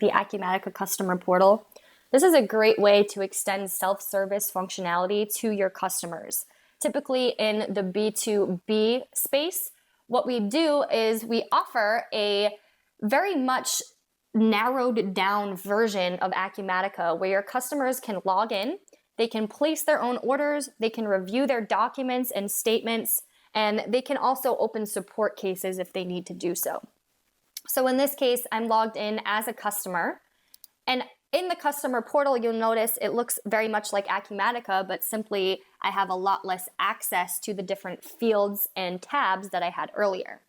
the Acumatica customer portal. This is a great way to extend self-service functionality to your customers. Typically in the B2B space, what we do is we offer a very much narrowed down version of Acumatica where your customers can log in, they can place their own orders, they can review their documents and statements, and they can also open support cases if they need to do so. So in this case, I'm logged in as a customer, and in the customer portal, you'll notice it looks very much like Acumatica, but simply I have a lot less access to the different fields and tabs that I had earlier.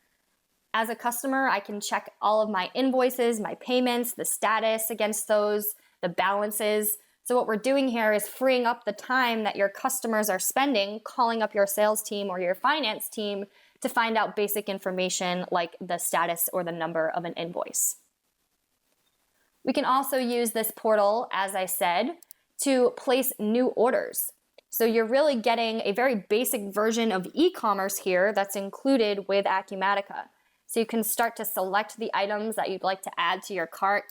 As a customer, I can check all of my invoices, my payments, the status against those, the balances. So what we're doing here is freeing up the time that your customers are spending calling up your sales team or your finance team to find out basic information like the status or the number of an invoice. We can also use this portal, as I said, to place new orders. So you're really getting a very basic version of e-commerce here that's included with Acumatica. So you can start to select the items that you'd like to add to your cart.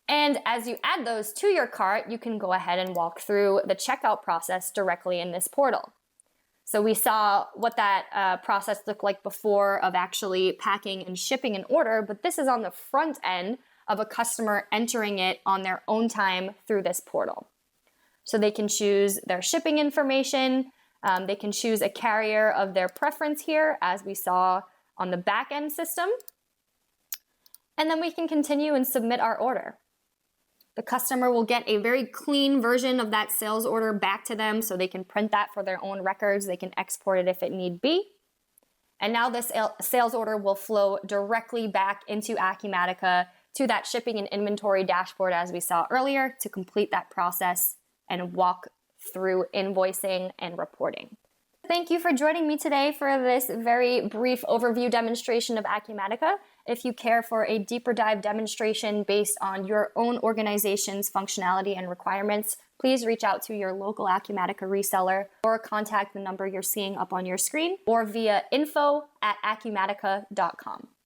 And as you add those to your cart, you can go ahead and walk through the checkout process directly in this portal. So we saw what that process looked like before of actually packing and shipping an order, but this is on the front end of a customer entering it on their own time through this portal. So they can choose their shipping information, they can choose a carrier of their preference here, as we saw on the back end system, and then we can continue and submit our order. The customer will get a very clean version of that sales order back to them so they can print that for their own records, they can export it if it need be. And now this sales order will flow directly back into Acumatica to that shipping and inventory dashboard as we saw earlier to complete that process and walk through invoicing and reporting. Thank you for joining me today for this very brief overview demonstration of Acumatica. If you care for a deeper dive demonstration based on your own organization's functionality and requirements, please reach out to your local Acumatica reseller or contact the number you're seeing up on your screen or via info@acumatica.com.